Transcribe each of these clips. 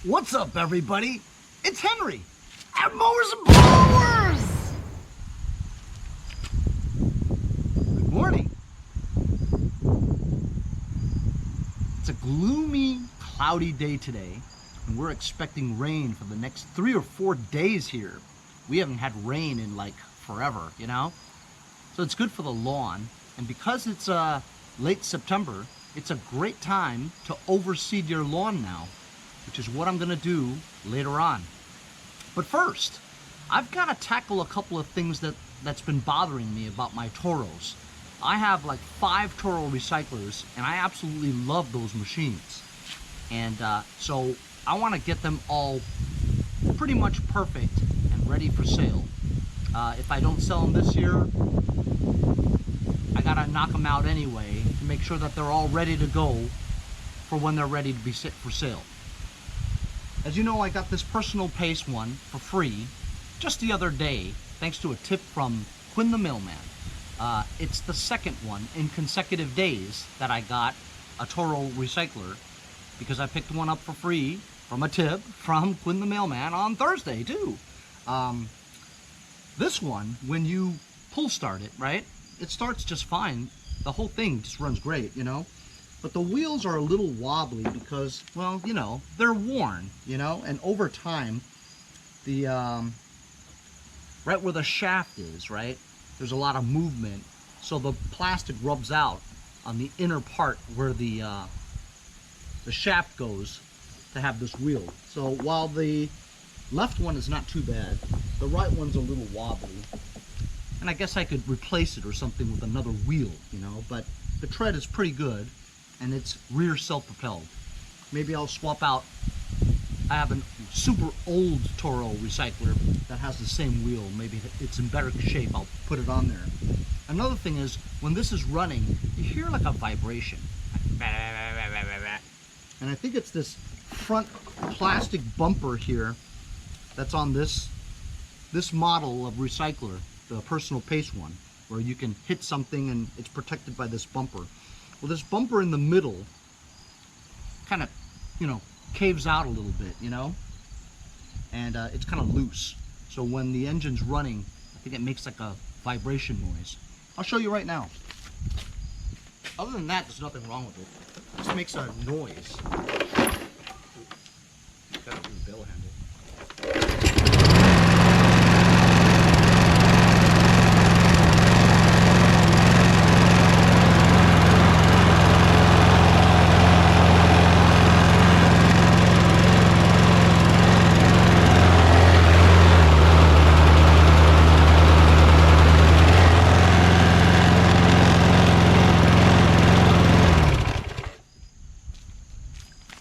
What's up, everybody? It's Henry at Mowers and Mowers. Good morning. It's a gloomy, cloudy day today, and we're expecting rain for the next 3 or 4 days here. We haven't had rain in like forever, you know? So it's good for the lawn, and because it's late September, it's a great time to overseed your lawn now, which is what I'm gonna do later on. But first, I've gotta tackle a couple of things that's been bothering me about my Toros. I have like 5 Toro recyclers, and I absolutely love those machines. And so I wanna get them all pretty much perfect and ready for sale. If I don't sell them this year, I gotta knock them out anyway to make sure that they're all ready to go for when they're ready to be set for sale. As you know, I got this personal pace one for free just the other day, thanks to a tip from Quinn the Mailman. It's the second one in consecutive days that I got a Toro recycler, because I picked one up for free from a tip from Quinn the Mailman on Thursday too. This one, when you pull start it, right, it starts just fine. The whole thing just runs great, you know? But the wheels are a little wobbly because, well, you know, they're worn, you know, and over time, the, right where the shaft is, right, there's a lot of movement, so the plastic rubs out on the inner part where the shaft goes to have this wheel. So while the left one is not too bad, the right one's a little wobbly, and I guess I could replace it or something with another wheel, you know, but the tread is pretty good. And it's rear self-propelled. Maybe I'll swap out. I have a super old Toro recycler that has the same wheel. Maybe it's in better shape. I'll put it on there. Another thing is, when this is running, you hear like a vibration. And I think it's this front plastic bumper here that's on this model of recycler, the personal pace one, where you can hit something and it's protected by this bumper. Well, this bumper in the middle kind of, you know, caves out a little bit, you know, and it's kind of loose. So when the engine's running, I think it makes like a vibration noise. I'll show you right now. Other than that, there's nothing wrong with it. It just makes a noise. Gotta do the bell handle.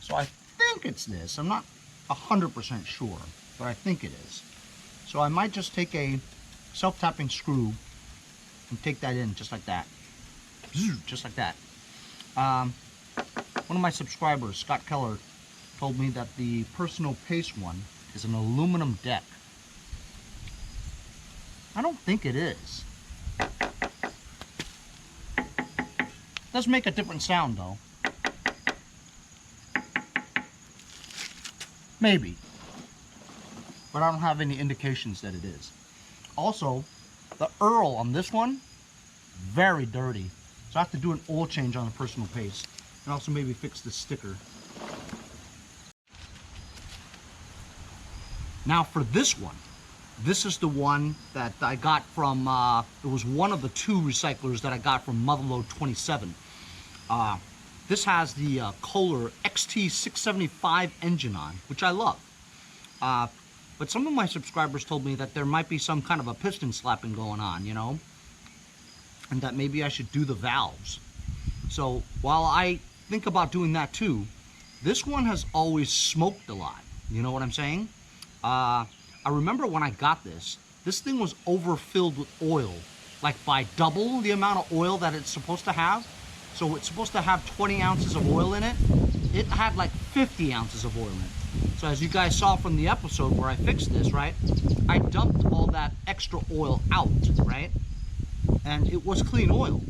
So I think it's this. I'm not 100% sure, but I think it is. So I might just take a self-tapping screw and take that in just like that. Just like that. One of my subscribers, Scott Keller, told me that the personal pace one is an aluminum deck. I don't think it is. It does make a different sound though. Maybe, but I don't have any indications that it is. Also, the Earl on this one, very dirty. So I have to do an oil change on the personal pace, and also maybe fix the sticker. Now for this one, this is the one that I got from, it was one of the 2 recyclers that I got from Motherload 27. This has the Kohler Xt675 engine on, which I love. But some of my subscribers told me that there might be some kind of a piston slapping going on, you know, and that maybe I should do the valves. So while I think about doing that too, this one has always smoked a lot. You know what I'm saying? I remember when I got this thing was overfilled with oil, like by double the amount of oil that it's supposed to have. So it's supposed to have 20 ounces of oil in it. It had like 50 ounces of oil in it. So as you guys saw from the episode where I fixed this, right, I dumped all that extra oil out, right? And it was clean oil.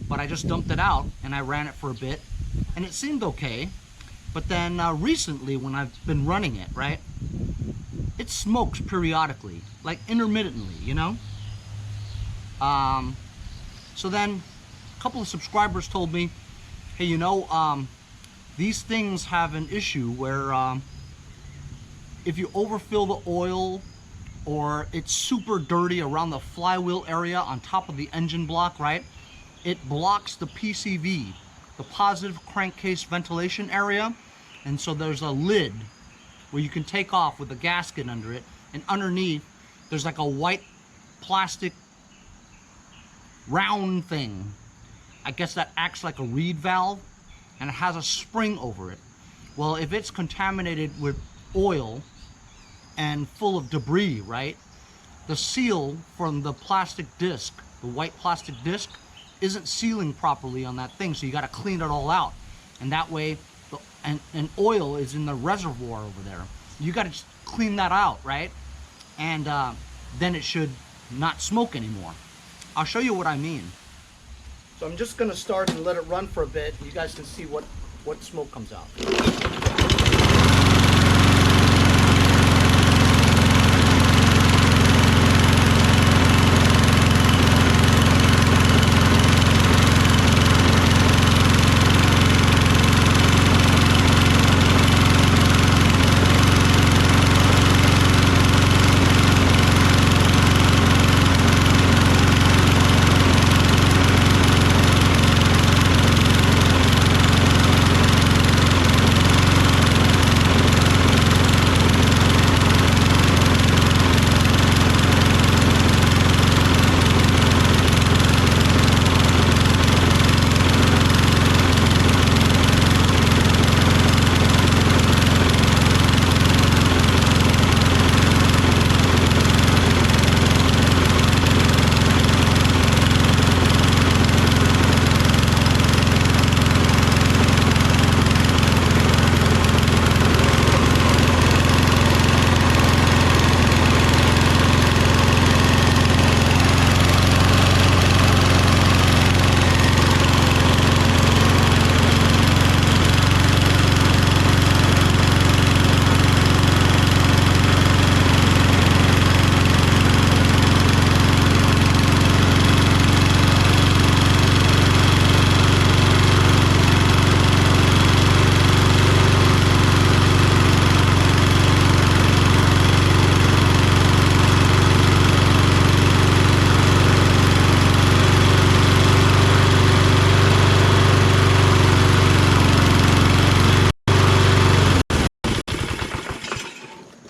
But I just dumped it out and I ran it for a bit and it seemed okay. But then recently, when I've been running it, right, it smokes periodically, like intermittently, you know? So then a couple of subscribers told me, hey, you know, these things have an issue where if you overfill the oil, or it's super dirty around the flywheel area on top of the engine block, right? It blocks the PCV, the positive crankcase ventilation area. And so there's a lid where you can take off with a gasket under it. And underneath, there's like a white plastic round thing. I guess that acts like a reed valve, and it has a spring over it. Well, if it's contaminated with oil and full of debris, right, the seal from the plastic disc, the white plastic disc, isn't sealing properly on that thing, so you got to clean it all out. And that way, and oil is in the reservoir over there. You got to just clean that out, right? And then it should not smoke anymore. I'll show you what I mean. So I'm just going to start and let it run for a bit. You guys can see what smoke comes out.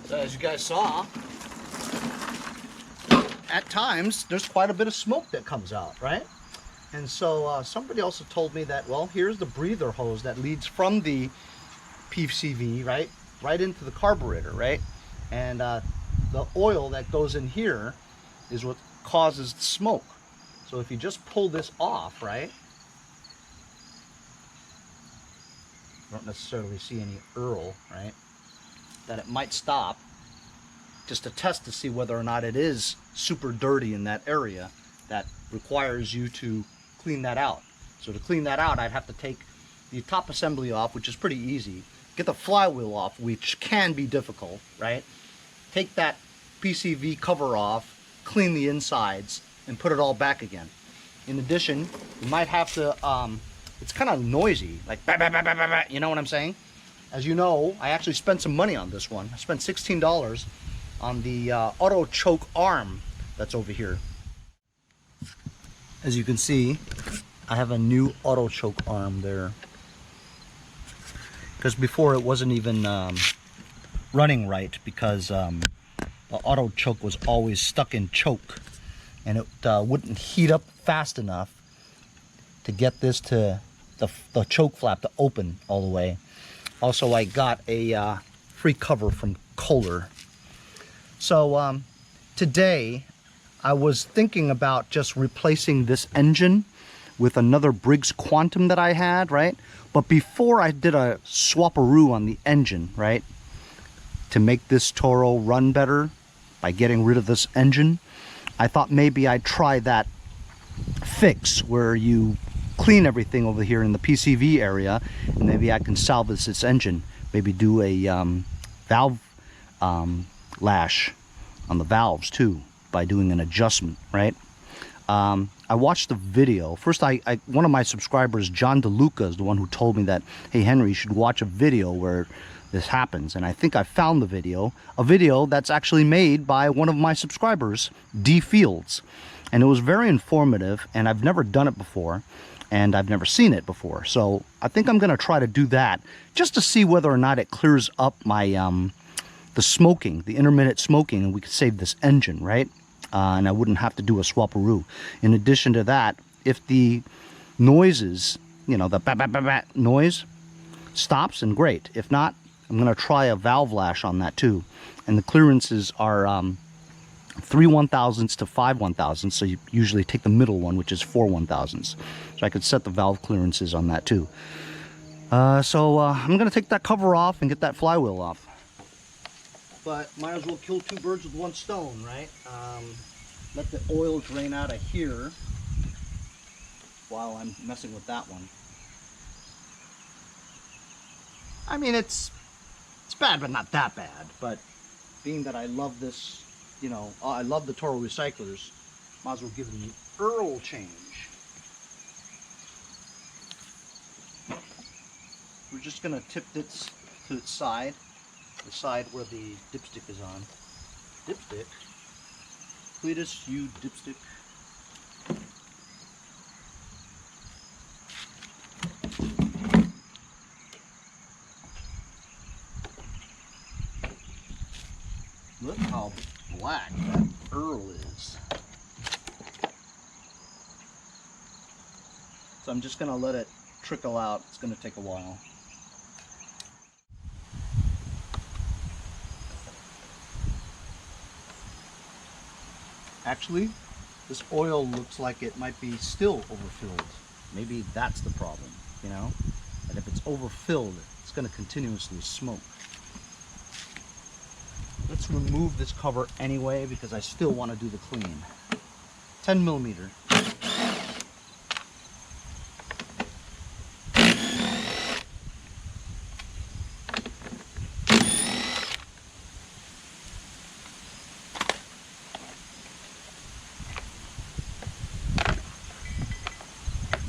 As you guys saw, at times there's quite a bit of smoke that comes out, right? And so somebody also told me that, well, here's the breather hose that leads from the PCV, right into the carburetor, right? And the oil that goes in here is what causes the smoke. So if you just pull this off, right, you don't necessarily see any Earl, right, that it might stop, just to test to see whether or not it is super dirty in that area that requires you to clean that out. So to clean that out, I'd have to take the top assembly off, which is pretty easy, get the flywheel off, which can be difficult, right? Take that PCV cover off, clean the insides, and put it all back again. In addition, you might have to, it's kind of noisy, like bah, bah, bah, bah, bah, bah, you know what I'm saying? As you know, I actually spent some money on this one. I spent $16 on the auto choke arm that's over here. As you can see, I have a new auto choke arm there, because before it wasn't even running right, because the auto choke was always stuck in choke, and it wouldn't heat up fast enough to get this to the choke flap to open all the way. Also, I got a free cover from Kohler. So today I was thinking about just replacing this engine with another Briggs Quantum that I had, right? But before I did a swaparoo on the engine, right, to make this Toro run better by getting rid of this engine, I thought maybe I'd try that fix where you clean everything over here in the PCV area, and maybe I can salvage this engine. Maybe do a valve lash on the valves too by doing an adjustment, right? I watched the video. First, one of my subscribers, John DeLuca, is the one who told me that, hey Henry, you should watch a video where this happens. And I think I found the video, a video that's actually made by one of my subscribers, D Fields. And it was very informative, and I've never done it before, and I've never seen it before. So I think I'm gonna try to do that just to see whether or not it clears up my the smoking, the intermittent smoking, and we could save this engine, right? And I wouldn't have to do a swaparoo. In addition to that, if the noises, you know, the bat bat bat bat noise stops, and great. If not, I'm gonna try a valve lash on that too. And the clearances are 3 1,000ths to 5 1,000ths, so you usually take the middle one, which is 4 1,000ths. So I could set the valve clearances on that too. I'm gonna take that cover off and get that flywheel off. But might as well kill 2 birds with 1 stone, right? Let the oil drain out of here while I'm messing with that one. I mean, it's bad, but not that bad. But being that I love this, you know, I love the Toro recyclers, might as well give them an oil change. We're just gonna tip this to its side, the side where the dipstick is on. Dipstick? Cletus, you dipstick. Look how black that Earl is. So I'm just gonna let it trickle out. It's gonna take a while. Actually, this oil looks like it might be still overfilled. Maybe that's the problem, you know? And if it's overfilled, it's gonna continuously smoke. Let's remove this cover anyway because I still want to do the clean. 10 millimeter.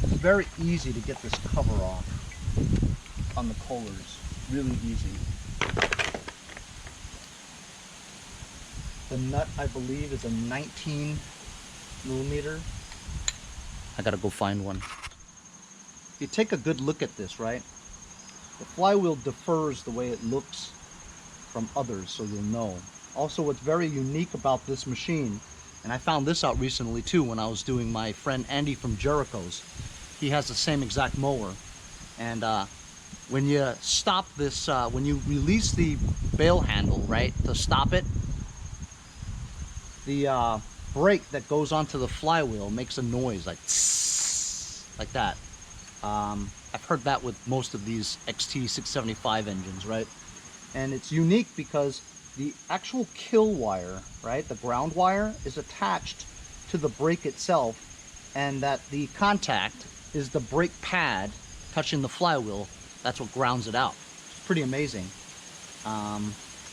It's very easy to get this cover off on the Kohlers. Really easy. The nut, I believe, is a 19 millimeter. I gotta go find one. You take a good look at this, right? The flywheel differs the way it looks from others, so you'll know. Also, what's very unique about this machine, and I found this out recently too when I was doing my friend Andy from Jericho's. He has the same exact mower. And when you stop this, when you release the bail handle, right, to stop it, the brake that goes onto the flywheel makes a noise like tss, like that. I've heard that with most of these Xt675 engines, right? And it's unique because the actual kill wire, right, the ground wire, is attached to the brake itself, and that the contact is the brake pad touching the flywheel. That's what grounds it out. It's pretty amazing.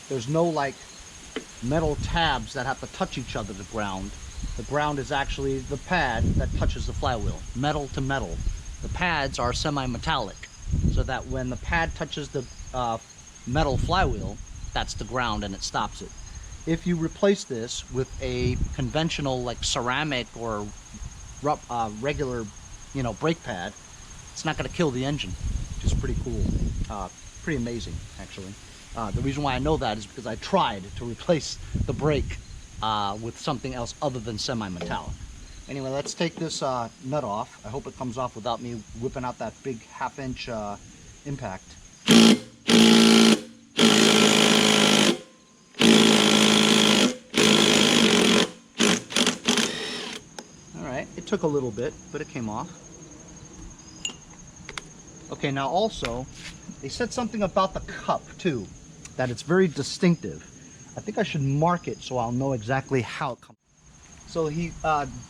There's no like metal tabs that have to touch each other to ground. The ground is actually the pad that touches the flywheel, metal to metal. The pads are semi-metallic, so that when the pad touches the metal flywheel, that's the ground and it stops it. If you replace this with a conventional like ceramic or regular, you know, brake pad, it's not going to kill the engine, which is pretty cool. Pretty amazing, actually. The reason why I know that is because I tried to replace the brake with something else other than semi-metallic. Anyway, let's take this nut off. I hope it comes off without me whipping out that big 1/2 inch impact. Alright, it took a little bit, but it came off. Okay, now also, they said something about the cup too, that it's very distinctive. I think I should mark it so I'll know exactly how it comes. So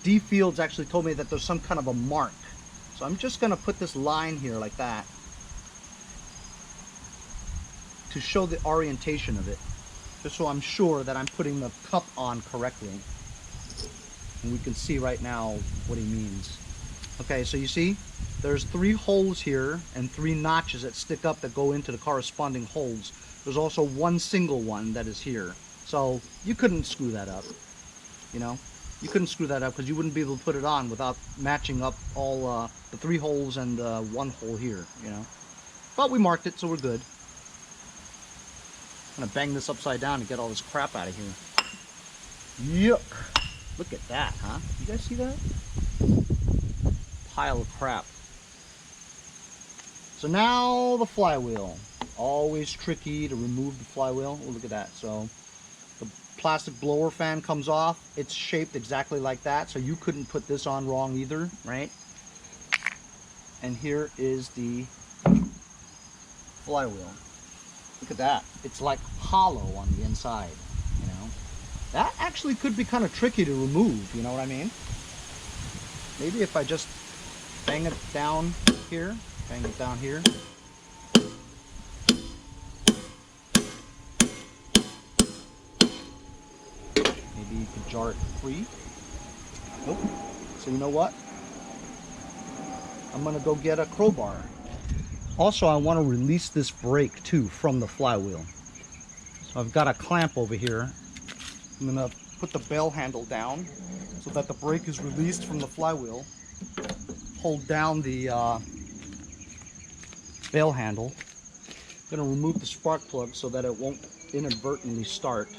D Fields actually told me that there's some kind of a mark So I'm just going to put this line here like that to show the orientation of it, just so I'm sure that I'm putting the cup on correctly. And we can see right now what he means. Okay, so you see there's 3 holes here and 3 notches that stick up that go into the corresponding holes. There's also 1 single one that is here. So you couldn't screw that up, you know. You couldn't screw that up because you wouldn't be able to put it on without matching up all the 3 holes and 1 hole here, you know. But we marked it, so we're good. I'm gonna bang this upside down to get all this crap out of here. Yuck! Look at that, huh? You guys see that? Pile of crap. So now the flywheel. Always tricky to remove the flywheel. Oh, look at that. So the plastic blower fan comes off. It's shaped exactly like that, so you couldn't put this on wrong either, right? And here is the flywheel. Look at that. It's like hollow on the inside, you know. That actually could be kind of tricky to remove, you know what I mean? Maybe if I just bang it down here, bang it down here. Maybe you could jar it free. Nope. So you know what? I'm gonna go get a crowbar. Also, I want to release this brake too from the flywheel. So I've got a clamp over here. I'm gonna put the bell handle down so that the brake is released from the flywheel. Hold down the bell handle. I'm gonna remove the spark plug so that it won't inadvertently start.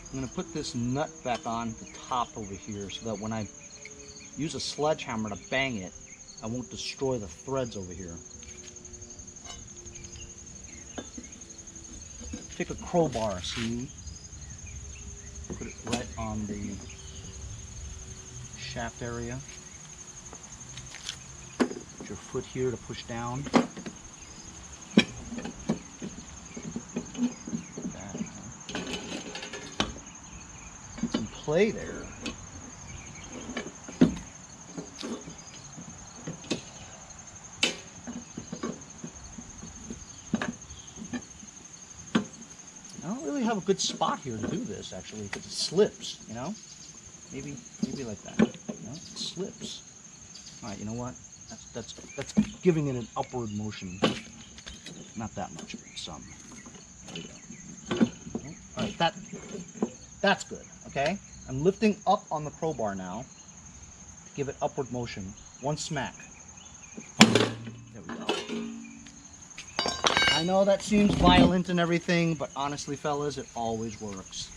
I'm going to put this nut back on the top over here so that when I use a sledgehammer to bang it, I won't destroy the threads over here. Take a crowbar, see? Put it right on the shaft area. Put your foot here to push down. Play there. I don't really have a good spot here to do this actually because it slips, you know? Maybe like that. You know? It slips. Alright, you know what? That's giving it an upward motion. Not that much, but some. There we go. Alright, that's good, okay? I'm lifting up on the crowbar now to give it upward motion. 1 smack. There we go. I know that seems violent and everything, but honestly, fellas, it always works.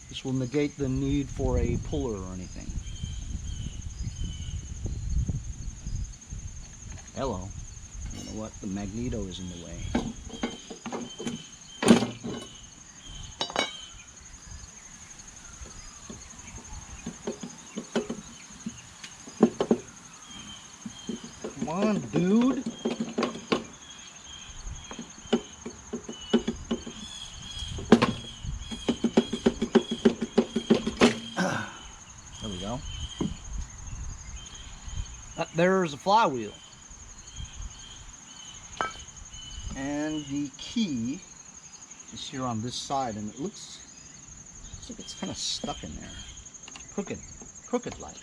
This will negate the need for a puller or anything. Hello. You know what? The magneto is in the way. Come on, dude. There we go. There's a flywheel. And the key is here on this side, and it looks like it's kind of stuck in there. Crooked like.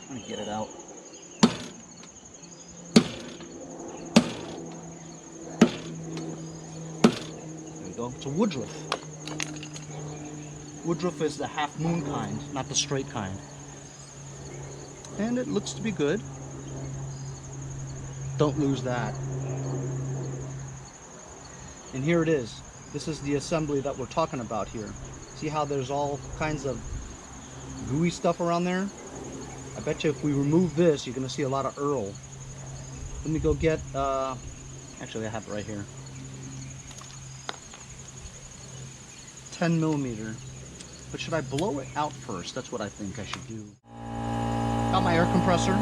I'm gonna get it out. There we go. It's a Woodruff. Woodruff is the half moon kind, not the straight kind. And it looks to be good. Don't lose that. And here it is. This is the assembly that we're talking about here. See how there's all kinds of gooey stuff around there? I bet you if we remove this, you're going to see a lot of Earl. Let me go get Actually, I have it right here. 10 millimeter. But should I blow it out first? That's what I think I should do. Got my air compressor.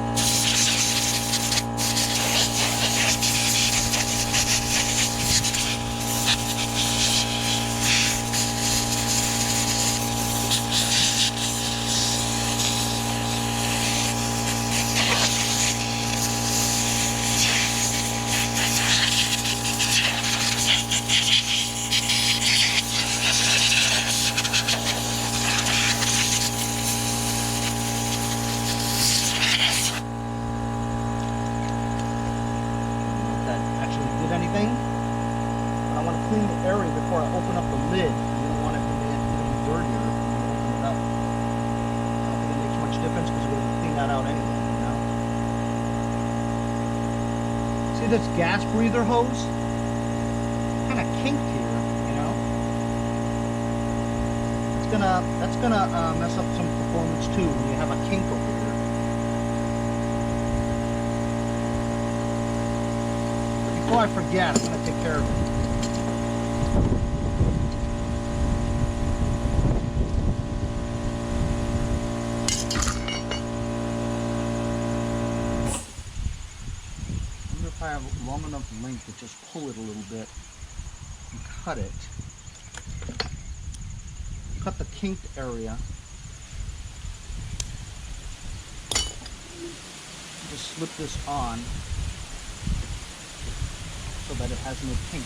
Anything, but I want to clean the area before I open up the lid. I don't want it to be dirtier when you open it up. I don't think it makes much difference because we're going to clean that out anyway, you know? See this gas breather hose? Kind of kinked here, you know? That's gonna mess up some performance too when you have a kink over here. Before I forget, I'm going to take care of it. I wonder if I have long enough length to just pull it a little bit and cut it. Cut the kinked area. Just slip this on so that it has no kink.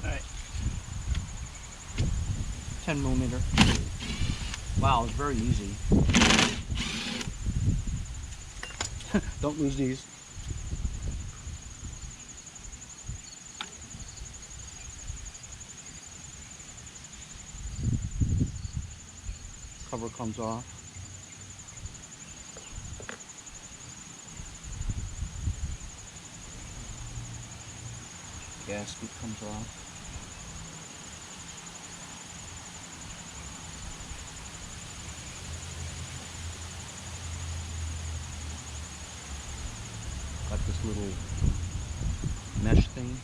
Alright. 10 millimeter. Wow, it's very easy. Don't lose these. Cover comes off. Gasket comes off. Got this little mesh thing.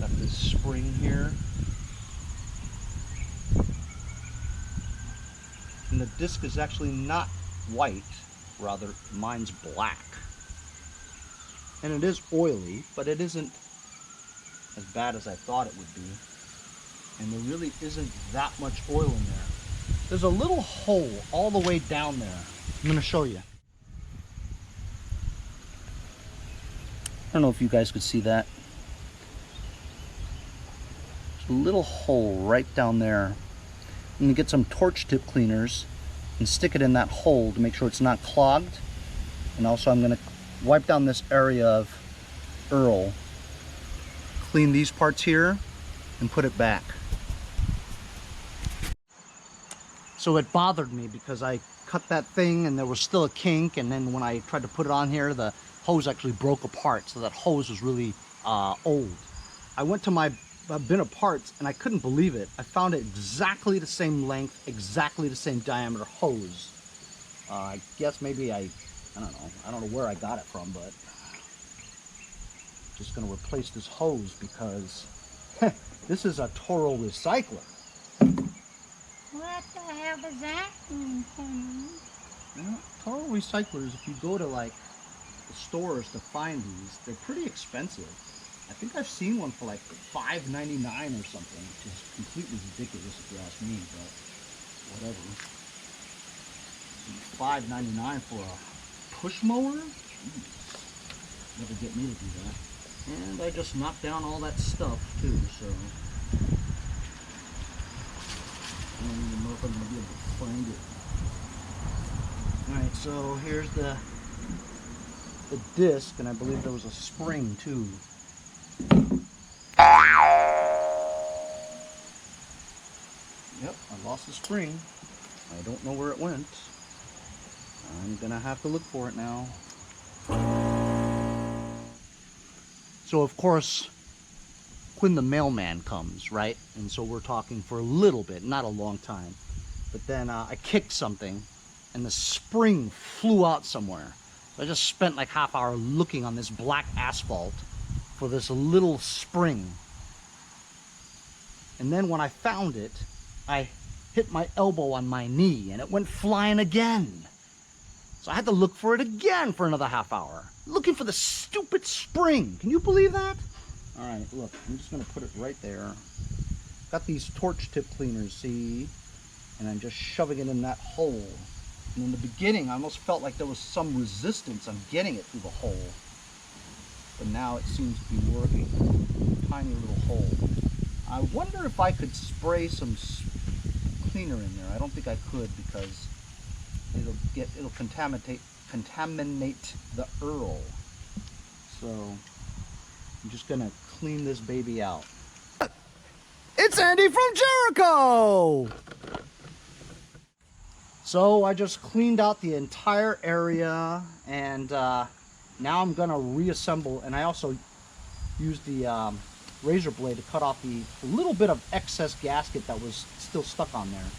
Got this spring here. And the disc is actually not white, rather mine's black. And it is oily, but it isn't as bad as I thought it would be. And there really isn't that much oil in there. There's a little hole all the way down there. I'm going to show you. I don't know if you guys could see that. There's a little hole right down there. I'm going to get some torch tip cleaners and stick it in that hole to make sure it's not clogged. And also I'm going to wipe down this area of Earl, clean these parts here, and put it back. So it bothered me because I cut that thing and there was still a kink, and then when I tried to put it on here, the hose actually broke apart, so that hose was really old. I went to my bin of parts and I couldn't believe it. I found it exactly the same length, exactly the same diameter hose. I guess maybe I don't know where I got it from, but just gonna replace this hose because this is a Toro recycler. What the hell does that mean? Toro recyclers, if you go to like the stores to find these, they're pretty expensive. I think I've seen one for like $5.99 or something, which is completely ridiculous if you ask me, but whatever. $5.99 for a push mower? Jeez. Never get me to do that. And I just knocked down all that stuff too, so I don't even know if I'm going to be able to find it. Alright, so here's the disc, and I believe there was a spring too. Yep, I lost the spring. I don't know where it went. I'm gonna have to look for it now. So of course, Quinn the mailman comes, right? And so we're talking for a little bit, not a long time. But then I kicked something and the spring flew out somewhere. So I just spent like half hour looking on this black asphalt for this little spring. And then when I found it, I hit my elbow on my knee and it went flying again. So I had to look for it again for another half hour, looking for the stupid spring. Can you believe that? All right, look, I'm just gonna put it right there. Got these torch tip cleaners, see? And I'm just shoving it in that hole. And in the beginning, I almost felt like there was some resistance on getting it through the hole. But now it seems to be working. Tiny little hole. I wonder if I could spray some cleaner in there. I don't think I could because it'll contaminate the earl. So I'm just gonna clean this baby out. It's Andy from Jericho! So I just cleaned out the entire area, and now I'm gonna reassemble, and I also used the razor blade to cut off the little bit of excess gasket that was still stuck on there.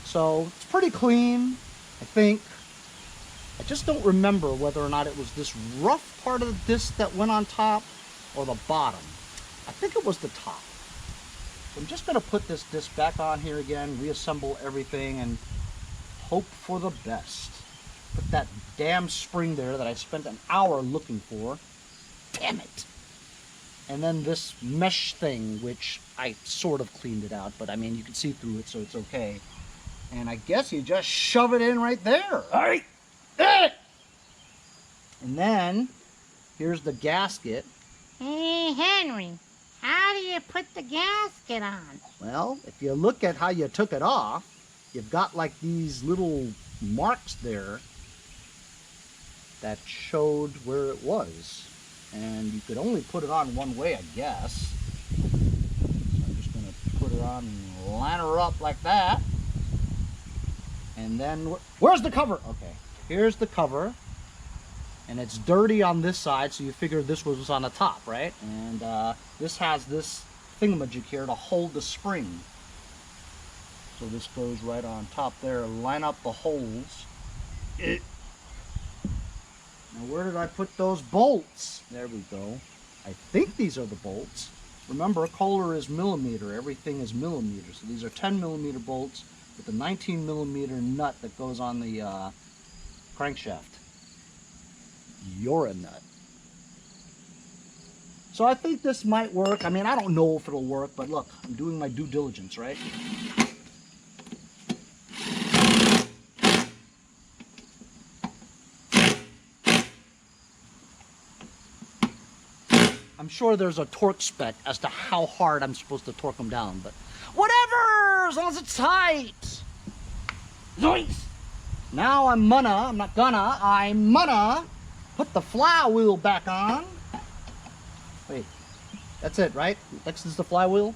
So it's pretty clean, I think. I just don't remember whether or not it was this rough part of the disc that went on top or the bottom. I think it was the top. So I'm just gonna put this disc back on here again, reassemble everything, and hope for the best. Put that damn spring there that I spent an hour looking for. Damn it. And then this mesh thing, which I sort of cleaned it out, but I mean, you can see through it, so it's okay. And I guess you just shove it in right there. All right. And then, here's the gasket. Hey, Henry, how do you put the gasket on? Well, if you look at how you took it off, you've got like these little marks there that showed where it was. And you could only put it on one way, I guess. So I'm just going to put it on and line her up like that. And then, where's the cover? Okay, here's the cover. And it's dirty on this side, so you figure this was on the top, right? And this has this thingamajig here to hold the spring. So this goes right on top there. Line up the holes. Now where did I put those bolts? There we go. I think these are the bolts. Remember, Kohler is millimeter. Everything is millimeter. So these are 10 millimeter bolts with a 19 millimeter nut that goes on the crankshaft. You're a nut. So I think this might work. I mean, I don't know if it'll work, but look, I'm doing my due diligence, right? I'm sure there's a torque spec as to how hard I'm supposed to torque them down, but whatever, as long as it's tight. Zoinks! Now I'm gonna put the flywheel back on. Wait, that's it, right? Next is the flywheel?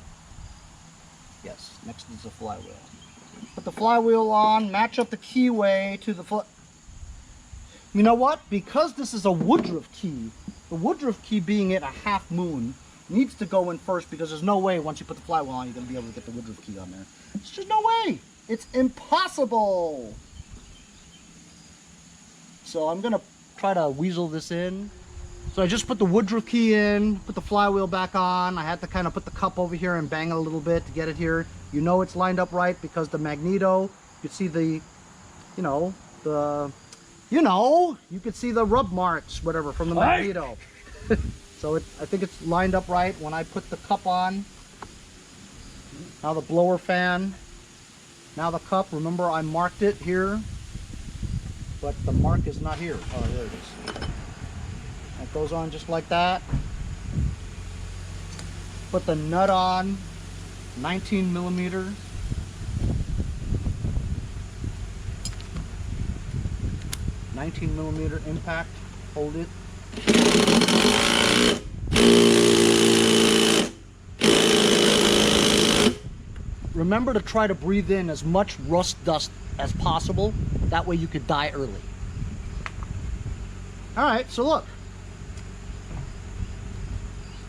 Yes, next is the flywheel. Put the flywheel on, match up the keyway to the You know what? Because this is a Woodruff key, the Woodruff key being at a half moon needs to go in first, because there's no way once you put the flywheel on you're going to be able to get the Woodruff key on there. There's just no way. It's impossible. So I'm going to try to weasel this in. So I just put the Woodruff key in, put the flywheel back on. I had to kind of put the cup over here and bang it a little bit to get it here. You know it's lined up right because the magneto, you can see the, you could see the rub marks, whatever, from the magneto. So I think it's lined up right. When I put the cup on, now the blower fan, now the cup. Remember, I marked it here, but the mark is not here. Oh, there it is. It goes on just like that. Put the nut on, 19 millimeter. 19mm impact. Hold it. Remember to try to breathe in as much rust dust as possible. That way you could die early. All right, so look.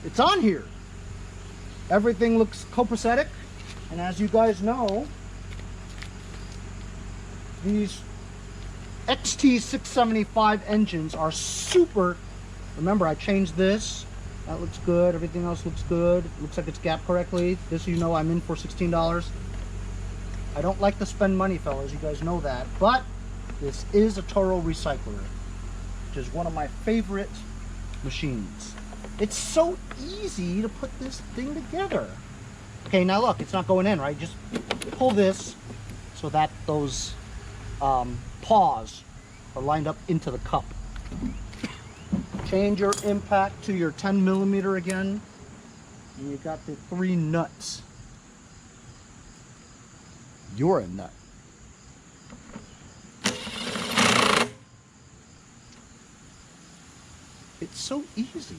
It's on here. Everything looks copacetic. And as you guys know, these Xt675 engines are super. Remember, I changed this. That looks good. Everything else looks good. It looks like it's gapped correctly. This, you know, I'm in for $16. I don't like to spend money, fellas. You guys know that. But this is a Toro recycler, which is one of my favorite machines. It's so easy to put this thing together. Okay, now look, it's not going in, right? Just pull this so that those paws are lined up into the cup. Change your impact to your 10mm again, and you got the 3 nuts. You're a nut. It's so easy.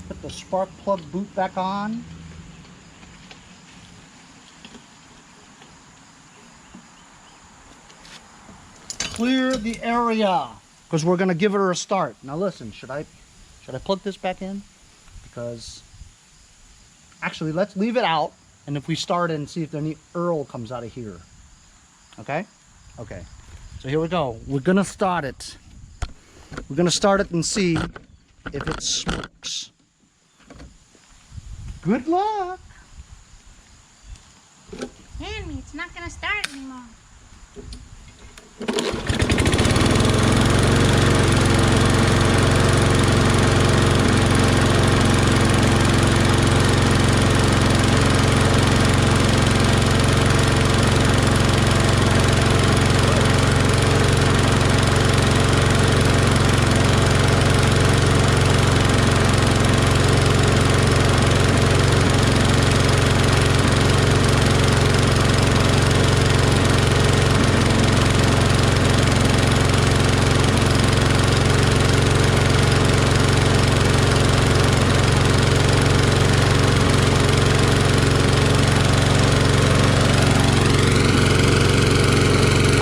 Put the spark plug boot back on. Clear the area, because we're gonna give it a start. Now listen, should I plug this back in? Because actually, let's leave it out, and if we start it and see if any Earl comes out of here. Okay? Okay. So here we go. We're gonna start it. We're gonna start it and see if it smokes. Good luck. Henry, it's not gonna start anymore.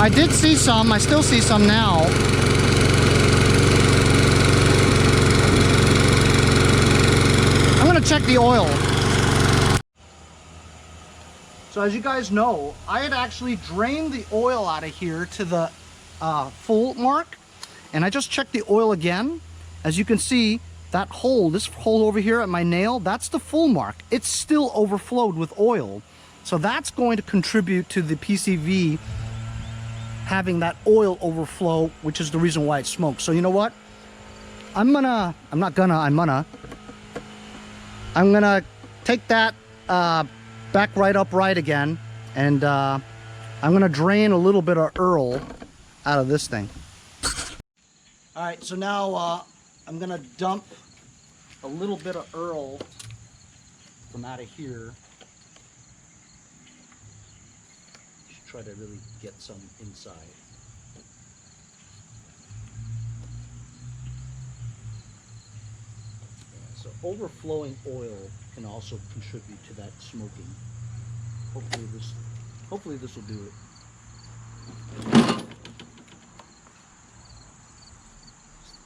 I did see some, I still see some now. I'm gonna check the oil. So as you guys know, I had actually drained the oil out of here to the full mark, and I just checked the oil again. As you can see, that hole, this hole over here at my nail, that's the full mark. It's still overflowed with oil. So that's going to contribute to the PCV having that oil overflow, which is the reason why it smokes. So you know what? I'm gonna take that back right upright again, and I'm gonna drain a little bit of Earl out of this thing. All right, so now I'm gonna dump a little bit of Earl from out of here. Try to really get some inside. Yeah, so overflowing oil can also contribute to that smoking. Hopefully this will do it.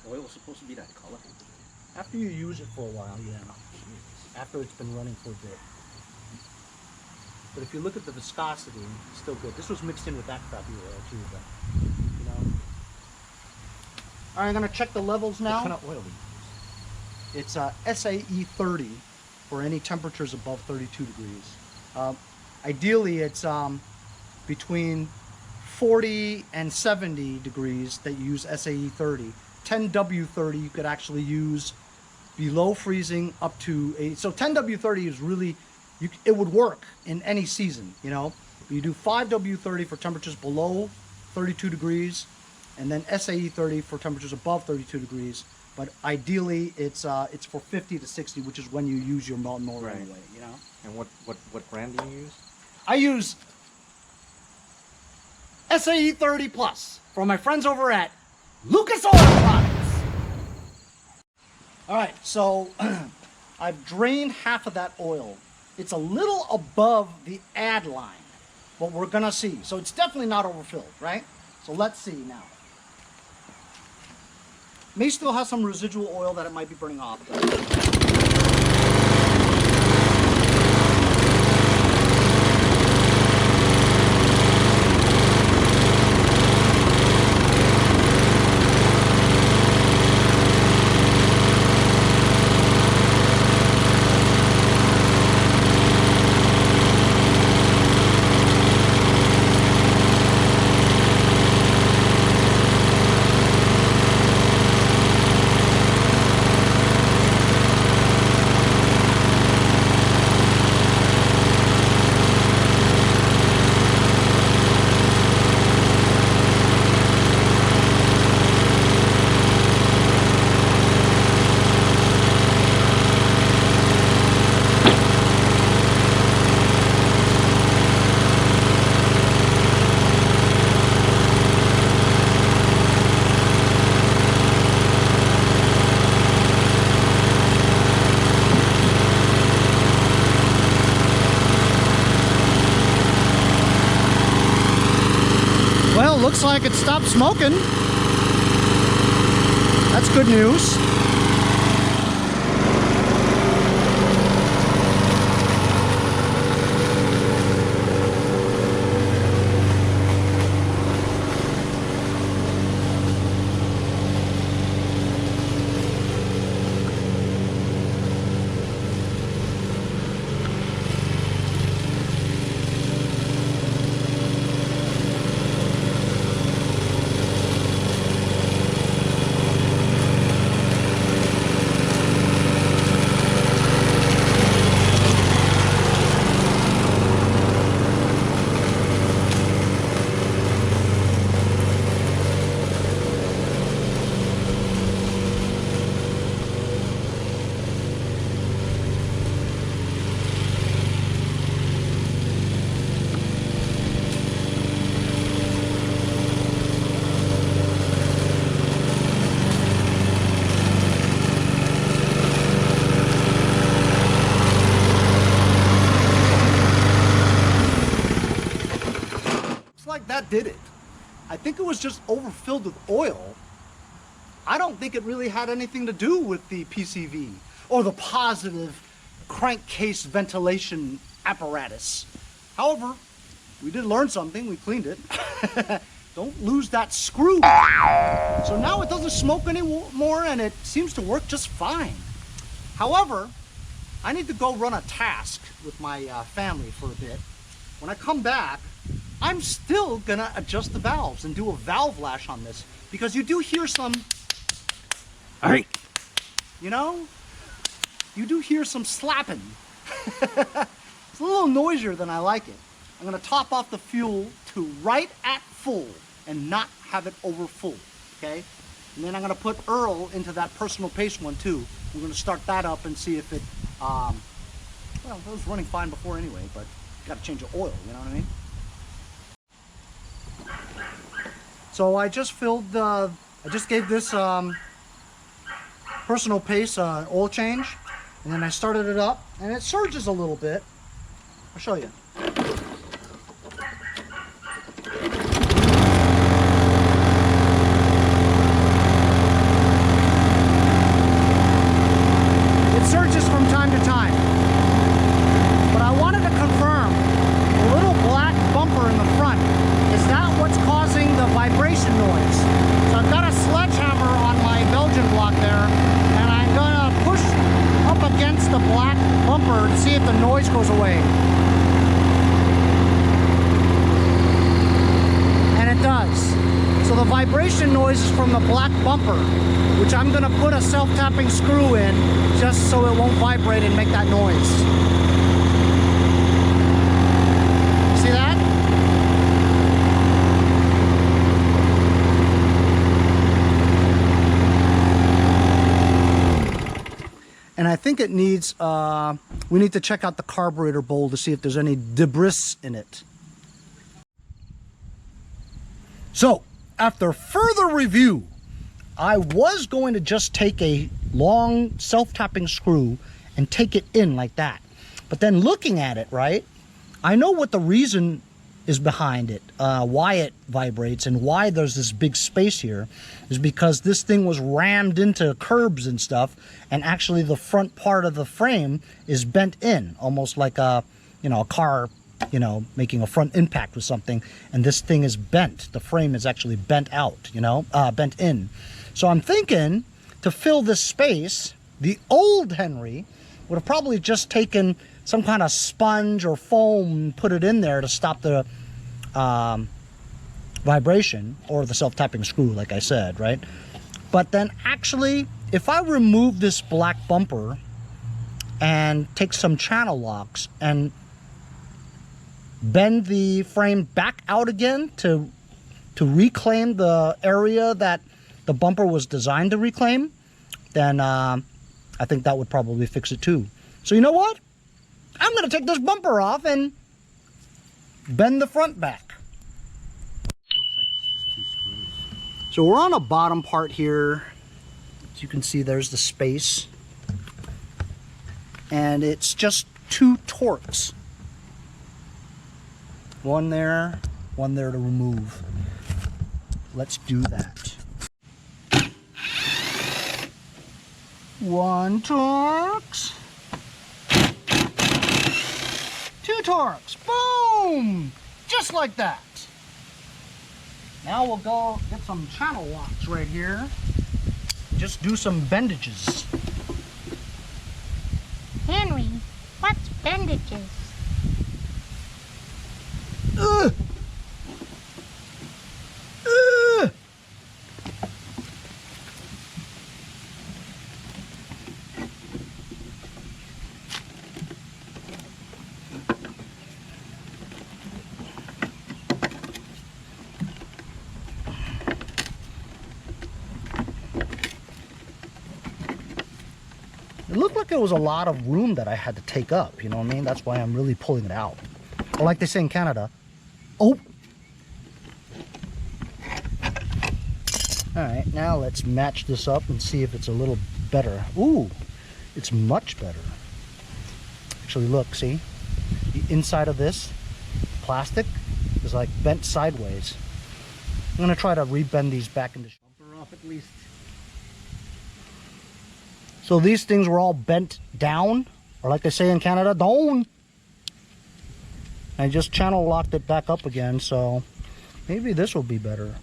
Oil is supposed to be that color. After you use it for a while, yeah. After it's been running for a bit. But if you look at the viscosity, it's still good. This was mixed in with that crappy oil too, but you know. All right, I'm gonna check the levels now. What kind of oil do you use? It's SAE 30 for any temperatures above 32 degrees. Ideally, it's between 40 and 70 degrees that you use SAE 30. 10W30 you could actually use below freezing up to so 10W30 is really, it would work in any season, you know. You do 5W30 for temperatures below 32 degrees, and then SAE 30 for temperatures above 32 degrees. But ideally, it's for 50 to 60, which is when you use your mower Right. anyway, you know? And what brand do you use? I use SAE 30 Plus from my friends over at Lucas Oil Products. All right, so I've drained half of that oil. It's a little above the add line, but we're gonna see. So it's definitely not overfilled, right? So let's see now. May still have some residual oil that it might be burning off. Well, looks like it stopped smoking. That's good news. Like that did it. I think it was just overfilled with oil. I don't think it really had anything to do with the PCV or the positive crankcase ventilation apparatus. However, we did learn something. We cleaned it. Don't lose that screw. So now it doesn't smoke anymore and it seems to work just fine. However, I need to go run a task with my family for a bit. When I come back, I'm still gonna adjust the valves and do a valve lash on this because you do hear some, you know, you do hear some slapping. It's a little noisier than I like it. I'm gonna top off the fuel to right at full and not have it over full, okay? And then I'm gonna put Earl into that personal pace one too. We're gonna start that up and see if it, well, it was running fine before anyway, but gotta change the oil, you know what I mean? So I just filled, I just gave this personal pace oil change, and then I started it up, and it surges a little bit. I'll show you. It surges from time to time, but I wanted to confirm the little black bumper in the front. Is that what's causing the vibration noise? So I've got a sledgehammer on my Belgian block there, and I'm gonna push up against the black bumper to see if the noise goes away. And it does. So the vibration noise is from the black bumper, which I'm gonna put a self-tapping screw in just so it won't vibrate and make that noise. See that? think it needs, we need to check out the carburetor bowl to see if there's any debris in it. So, after further review, I was going to just take a long self-tapping screw and take it in like that. But then looking at it, right, I know what the reason is behind it, why it vibrates and why there's this big space here, is because this thing was rammed into curbs and stuff, and actually the front part of the frame is bent in, almost like a, you know, a car, you know, making a front impact with something, and this thing is bent. The frame is actually bent out, you know, bent in. So I'm thinking to fill this space, the old Henry would have probably just taken some kind of sponge or foam and put it in there to stop the vibration, or the self-tapping screw, like I said, right? But then actually, if I remove this black bumper and take some channel locks and bend the frame back out again to reclaim the area that the bumper was designed to reclaim, then I think that would probably fix it too. So you know what? I'm going to take this bumper off and bend the front back. Looks like it's just 2 screws. So we're on a bottom part here. As you can see, there's the space. And it's just 2 Torx. One there to remove. Let's do that. 1 Torx. 2 Torx. Boom! Just like that. Now we'll go get some channel locks right here. Just do some bendages. Henry, what's bandages? Ugh. Ugh. It looked like it was a lot of room that I had to take up, you know what I mean? That's why I'm really pulling it out. Or like they say in Canada, oh! Alright, now let's match this up and see if it's a little better. Ooh, it's much better. Actually, look, see? The inside of this plastic is like bent sideways. I'm going to try to rebend these back into shape. Off at least. So these things were all bent down, or like they say in Canada, down. I just channel locked it back up again, so maybe this will be better.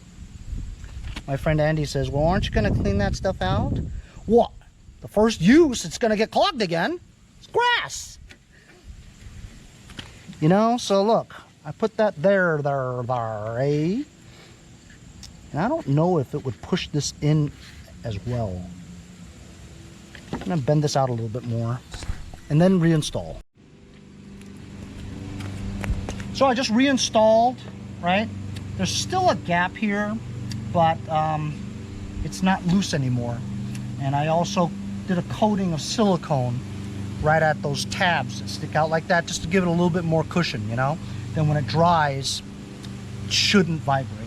My friend Andy says, well, aren't you going to clean that stuff out? What? The first use, it's going to get clogged again. It's grass. You know, so look, I put that there, eh? And I don't know if it would push this in as well. I'm going to bend this out a little bit more and then reinstall. So I just reinstalled, right? There's still a gap here, but it's not loose anymore. And I also did a coating of silicone right at those tabs that stick out like that, just to give it a little bit more cushion, you know? Then when it dries, it shouldn't vibrate.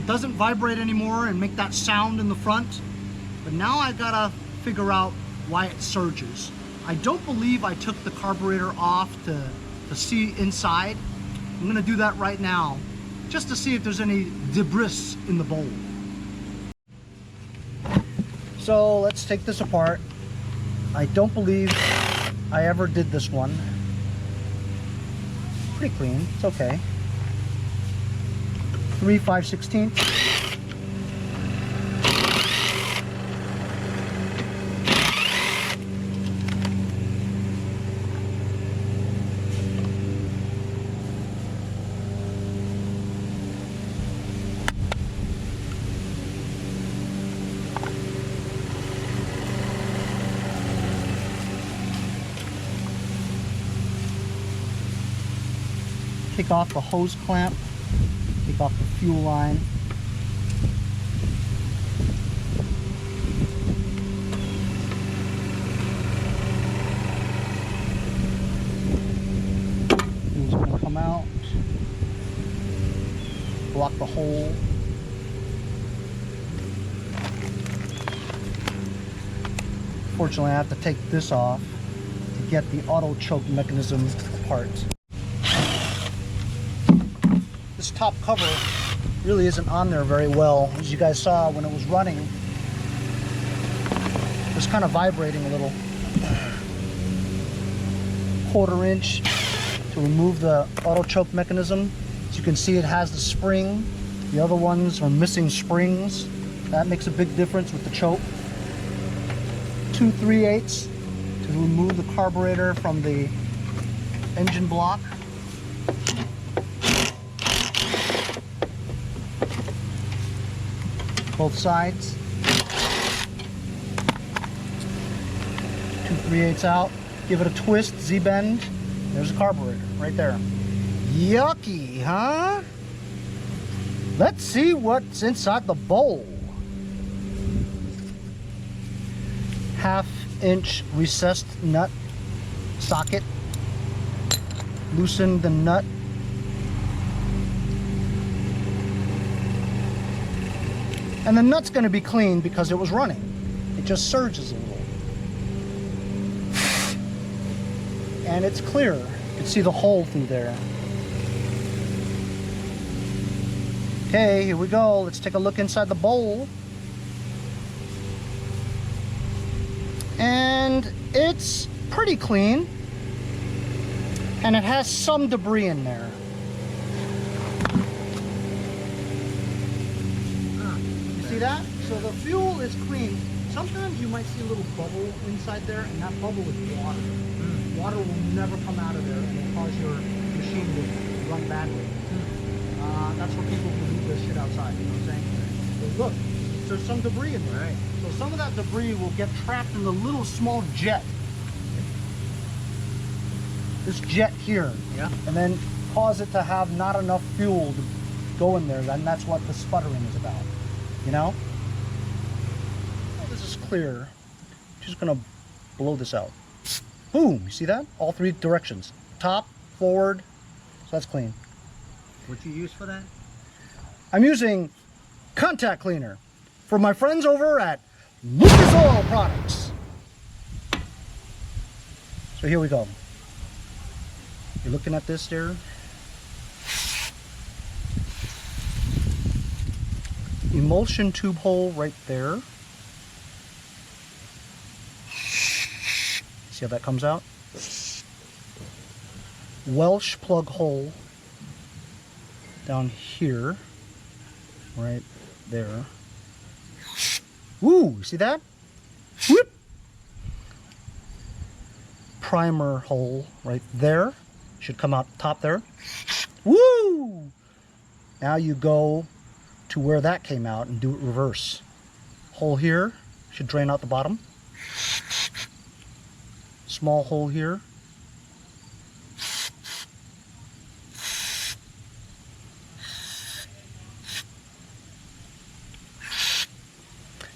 Doesn't vibrate anymore and make that sound in the front, but now I gotta figure out why it surges. I don't believe I took the carburetor off to see inside. I'm gonna do that right now just to see if there's any debris in the bowl. So let's take this apart. I don't believe I ever did this one. Pretty clean, it's okay. 3 5/16. take off the hose clamp, take off the fuel line. Fuel's gonna come out, block the hole. Fortunately, I have to take this off to get the auto choke mechanism apart. This top cover really isn't on there very well. As you guys saw when it was running, it was kind of vibrating a little. 1/4 inch to remove the auto choke mechanism. As you can see, it has the spring. The other ones are missing springs. That makes a big difference with the choke. 2 3/8 to remove the carburetor from the engine block. Both sides. 2 3/8 out. Give it a twist, Z-bend. There's a carburetor right there. Yucky, huh? Let's see what's inside the bowl. 1/2 inch recessed nut socket. Loosen the nut. And the nut's going to be clean because it was running. It just surges a little. And it's clear. You can see the hole through there. Okay, here we go. Let's take a look inside the bowl. And it's pretty clean. And it has some debris in there. You see that? So the fuel is clean. Sometimes you might see a little bubble inside there, and that bubble is water. Water will never come out of there and will cause your machine to run badly. That's what people who leave this shit outside, you know what I'm saying? But look, there's some debris in there. Right. So some of that debris will get trapped in the little small jet. This jet here. Yeah. And then cause it to have not enough fuel to go in there, and that's what the sputtering is about. You know? Well, this is clear. Just gonna blow this out. Boom! You see that? All 3 directions. Top, forward. So that's clean. What you use for that? I'm using contact cleaner from my friends over at Lucas Oil Products. So here we go. You're looking at this there. Emulsion tube hole right there. See how that comes out? Welsh plug hole down here, right there. Woo! See that? Whoop! Primer hole right there. Should come out top there. Woo! Now you go to where that came out and do it reverse. Hole here should drain out the bottom. Small hole here.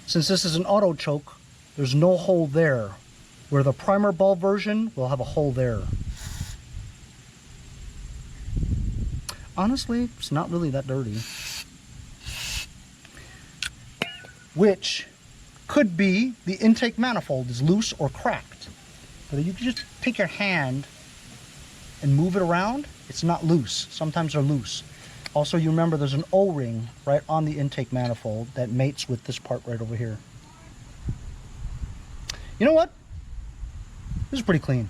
Since this is an auto choke, there's no hole there, where the primer bulb version will have a hole there. Honestly, it's not really that dirty. Which could be the intake manifold is loose or cracked. So you can just take your hand and move it around. It's not loose. Sometimes they're loose. Also, you remember there's an O-ring right on the intake manifold that mates with this part right over here. You know what? This is pretty clean.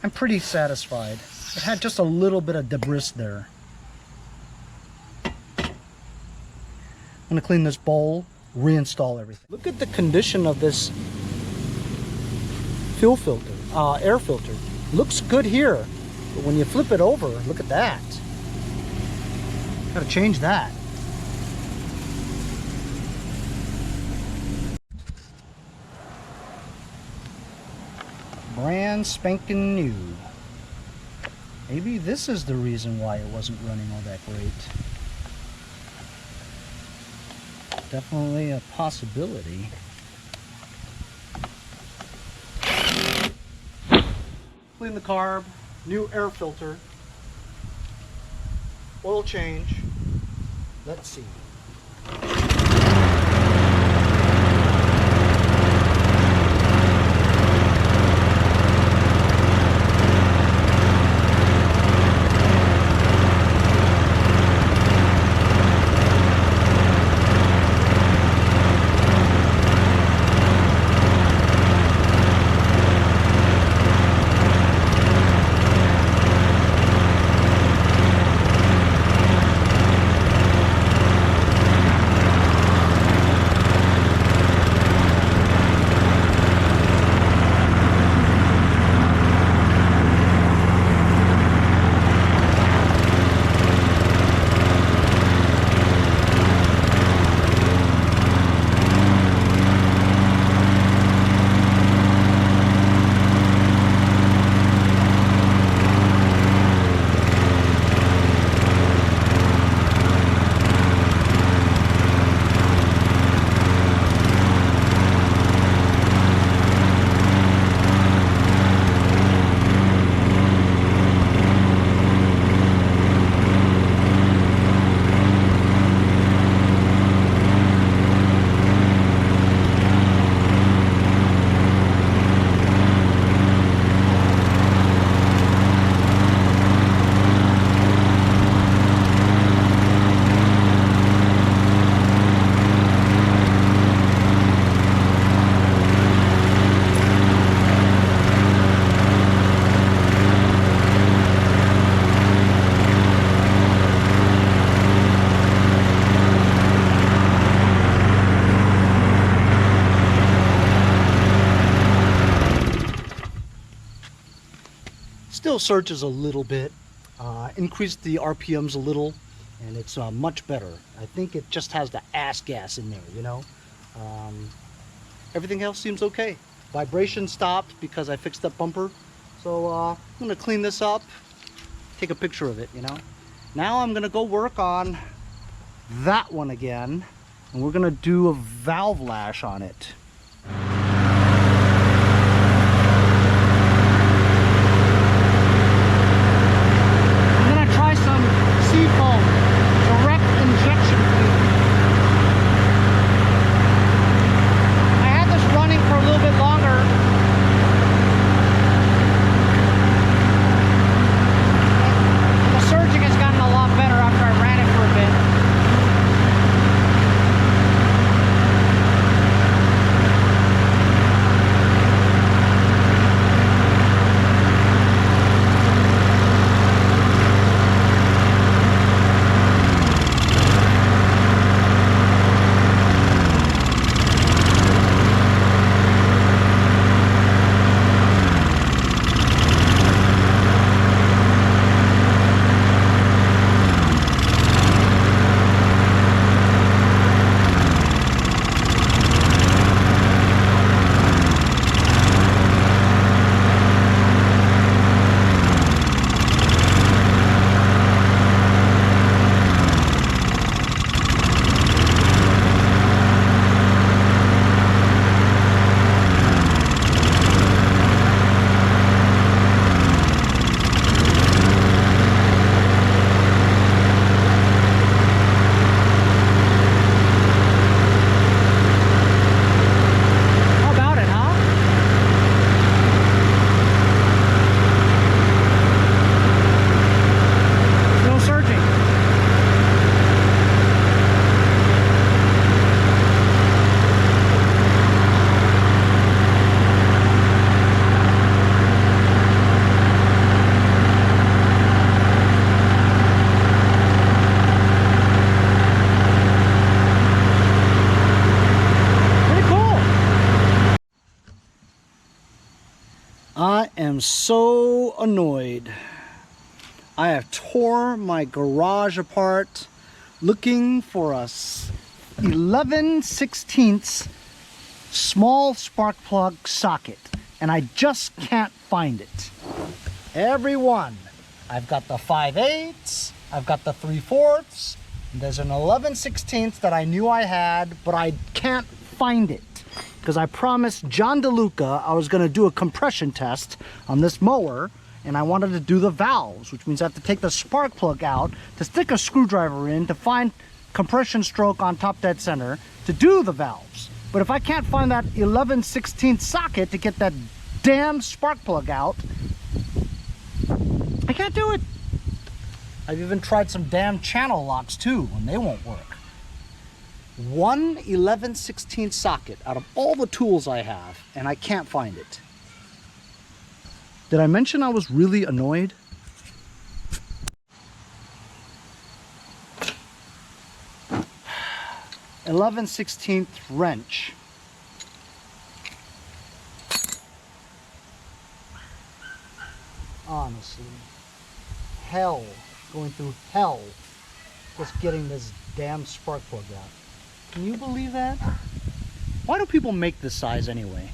I'm pretty satisfied. It had just a little bit of debris there. I'm gonna clean this bowl, reinstall everything. Look at the condition of this fuel filter, air filter. Looks good here. But when you flip it over, look at that. Gotta change that. Brand spanking new. Maybe this is the reason why it wasn't running all that great. Definitely a possibility. Clean the carb, new air filter, oil change. Let's see. Still surges a little bit, increased the RPMs a little, and it's much better. I think it just has the ass gas in there, you know. Everything else seems okay. Vibration stopped because I fixed that bumper. So I'm gonna clean this up, take a picture of it, you know. Now I'm gonna go work on that one again, and we're gonna do a valve lash on it. I am so annoyed. I have tore my garage apart looking for a 11/16 small spark plug socket, and I just can't find it. Everyone I've got the 5/8, I've got the 3/4, there's an 11/16 that I knew I had, but I can't find it. Because I promised John DeLuca I was gonna do a compression test on this mower, and I wanted to do the valves, which means I have to take the spark plug out, to stick a screwdriver in, to find compression stroke on top dead center, to do the valves. But if I can't find that 11/16 socket to get that damn spark plug out, I can't do it. I've even tried some damn channel locks too, and they won't work. One 11/16 socket out of all the tools I have, and I can't find it. Did I mention I was really annoyed? (11/16) wrench. Honestly, hell, going through hell just getting this damn spark plug out. Can you believe that? Why do people make this size anyway?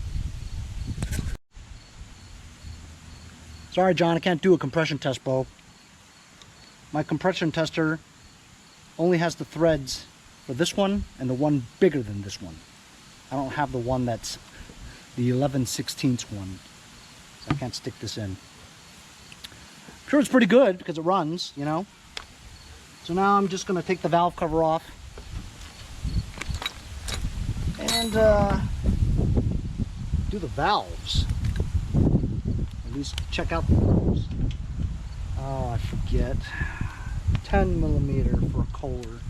Sorry, John, I can't do a compression test, bro. My compression tester only has the threads for this one and the one bigger than this one. I don't have the one that's the 11/16 one, so I can't stick this in. I'm sure it's pretty good because it runs, you know. So now I'm just going to take the valve cover off and do the valves. At least check out the valves. Oh, I forget. 10mm for Kohler.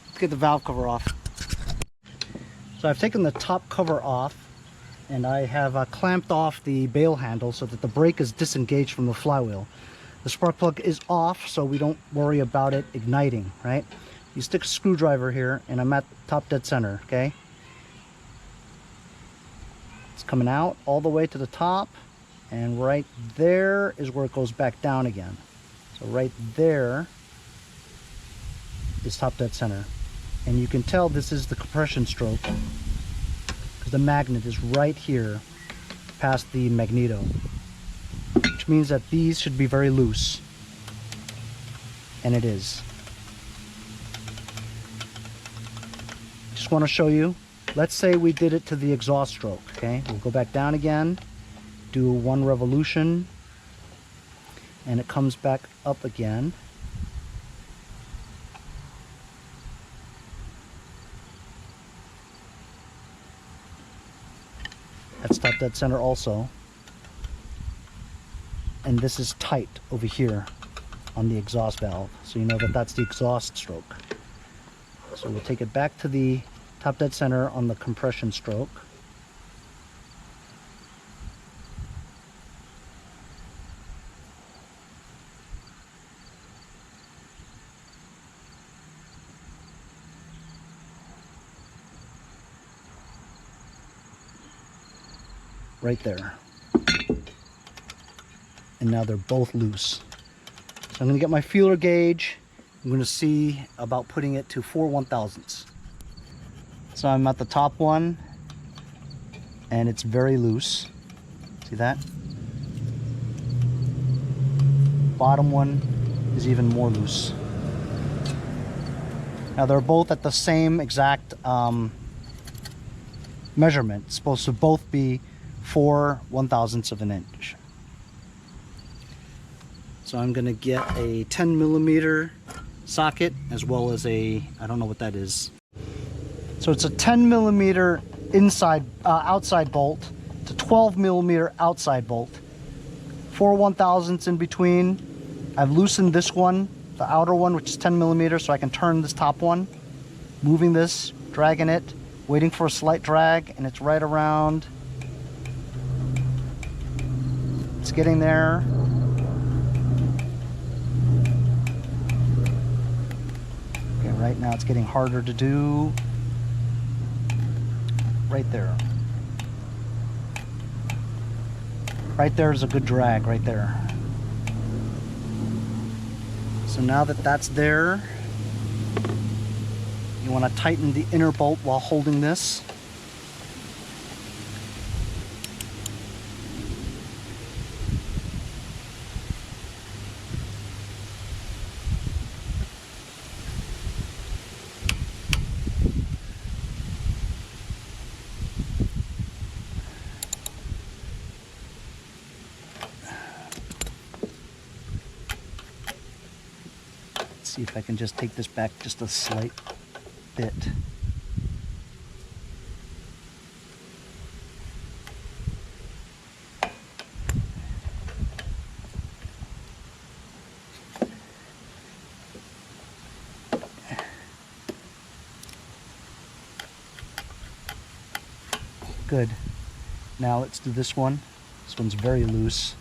Let's get the valve cover off. So I've taken the top cover off, and I have clamped off the bail handle so that the brake is disengaged from the flywheel. The spark plug is off, so we don't worry about it igniting, right? You stick a screwdriver here, and I'm at top dead center, okay? It's coming out all the way to the top, and right there is where it goes back down again. So right there is top dead center. And you can tell this is the compression stroke because the magnet is right here past the magneto, which means that these should be very loose, and it is. Just want to show you, let's say we did it to the exhaust stroke, okay? We'll go back down again, do one revolution, and it comes back up again. That's top dead center also. And this is tight over here on the exhaust valve. So you know that that's the exhaust stroke. So we'll take it back to the top dead center on the compression stroke. Right there. And now they're both loose. So I'm going to get my feeler gauge. I'm going to see about putting it to 4/1000ths. So I'm at the top one, and it's very loose. See that? Bottom one is even more loose. Now they're both at the same exact measurement. It's supposed to both be 4/1000ths of an inch. So I'm going to get a 10mm socket as well as a, I don't know what that is. So it's a 10mm inside, outside bolt to 12mm outside bolt. 4/1000ths in between. I've loosened this one, the outer one, which is 10mm, so I can turn this top one, moving this, dragging it, Waiting for a slight drag, and it's right around. It's getting there. Okay, right now it's getting harder to do. Right there. Right there is a good drag, right there. So now that that's there, you want to tighten the inner bolt while holding this. See if I can just take this back just a slight bit. Good. Now let's do this one. This one's very loose.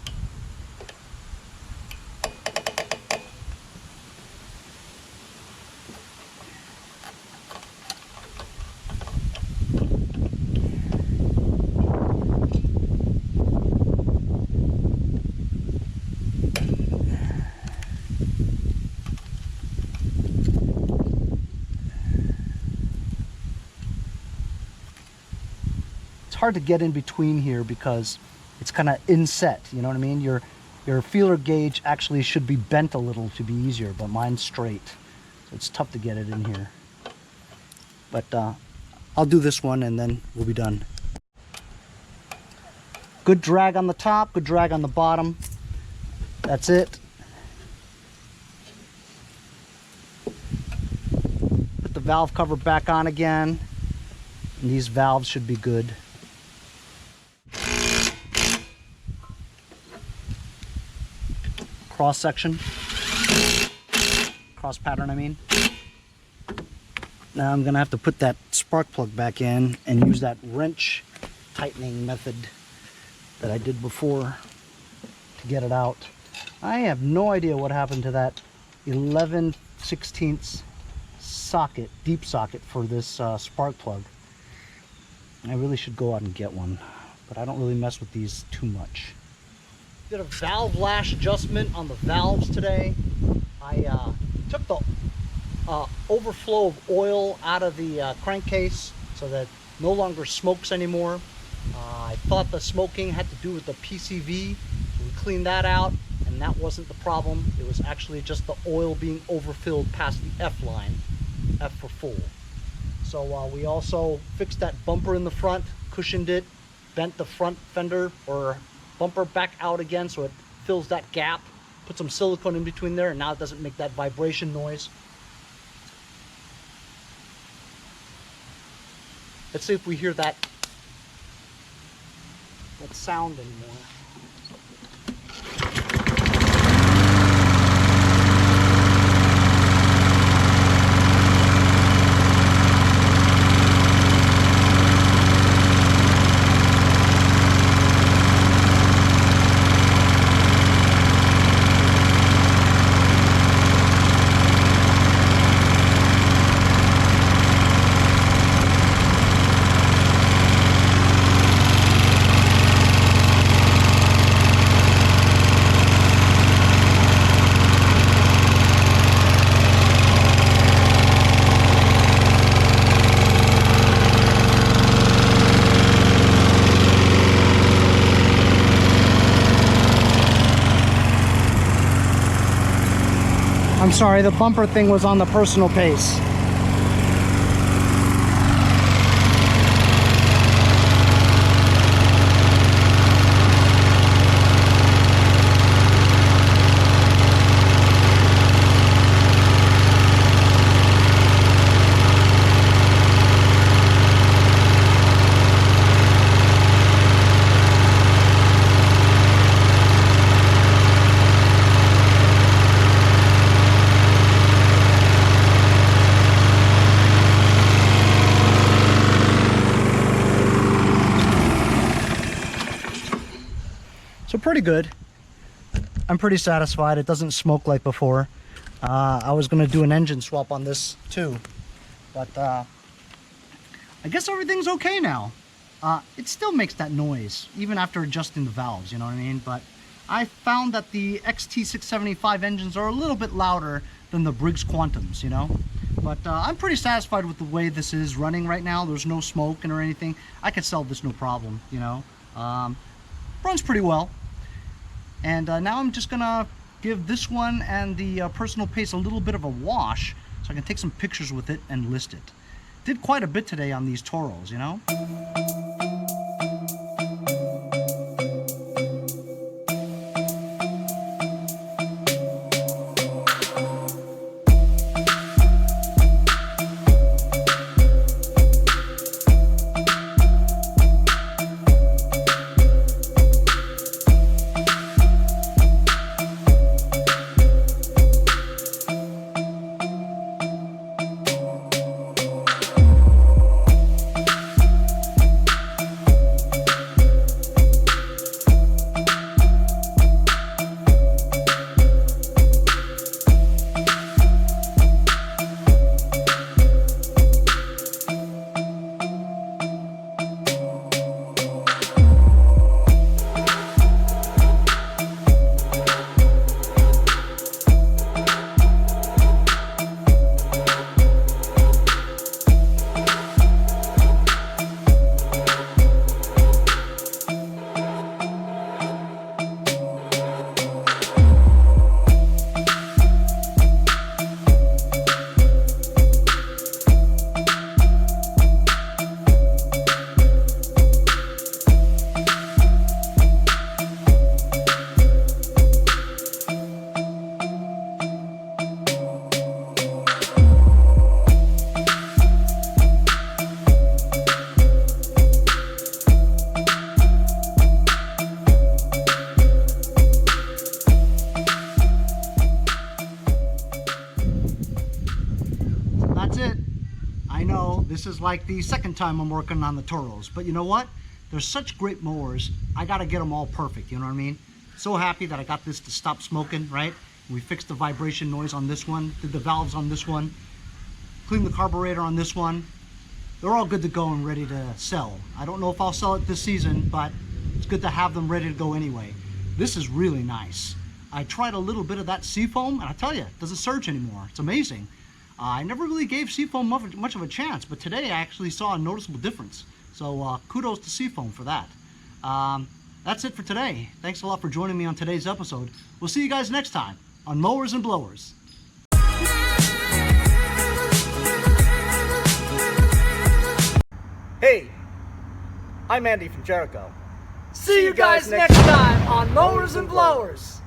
Hard to get in between here because it's kind of inset, you know what I mean? Your feeler gauge actually should be bent a little to be easier, but mine's straight, so it's tough to get it in here. But I'll do this one and then we'll be done. Good drag on the top, good drag on the bottom. That's it. Put the valve cover back on again, and these valves should be good. Cross section, cross pattern I mean. Now I'm gonna have to put that spark plug back in and use that wrench tightening method that I did before to get it out. I have no idea what happened to that 11/16 socket, deep socket for this spark plug. I really should go out and get one, but I don't really mess with these too much. Did a valve lash adjustment on the valves today. I took the overflow of oil out of the crankcase so that no longer smokes anymore. I thought the smoking had to do with the PCV, so we cleaned that out, and that wasn't the problem. It was actually just the oil being overfilled past the F line, F for full. So we also fixed that bumper in the front, cushioned it, bent the front fender or bumper back out again so it fills that gap, put some silicone in between there, and now it doesn't make that vibration noise. Let's see if we hear that sound anymore. I'm sorry, the bumper thing was on the personal pace. So pretty good. I'm pretty satisfied. It doesn't smoke like before. I was gonna do an engine swap on this too, but I guess everything's okay now. It still makes that noise even after adjusting the valves, you know what I mean? But I found that the Xt675 engines are a little bit louder than the Briggs Quantums, you know? But I'm pretty satisfied with the way this is running right now. There's no smoking or anything. I could sell this no problem, you know? Runs pretty well. And now I'm just gonna give this one and the personal pace a little bit of a wash so I can take some pictures with it and list it. Did quite a bit today on these Toros, you know? This is like the second time I'm working on the Toros, but you know what? They're such great mowers. I gotta get them all perfect, you know what I mean? So happy that I got this to stop smoking, right? We fixed the vibration noise on this one, did the valves on this one, cleaned the carburetor on this one. They're all good to go and ready to sell. I don't know if I'll sell it this season, but it's good to have them ready to go anyway. This is really nice. I tried a little bit of that seafoam, and I tell you, it doesn't surge anymore. It's amazing. I never really gave seafoam much of a chance, but today I actually saw a noticeable difference. So kudos to seafoam for that. That's it for today. Thanks a lot for joining me on today's episode. We'll see you guys next time on Mowers and Blowers. Hey, I'm Andy from Jericho. See you guys next time on Mowers and Blowers.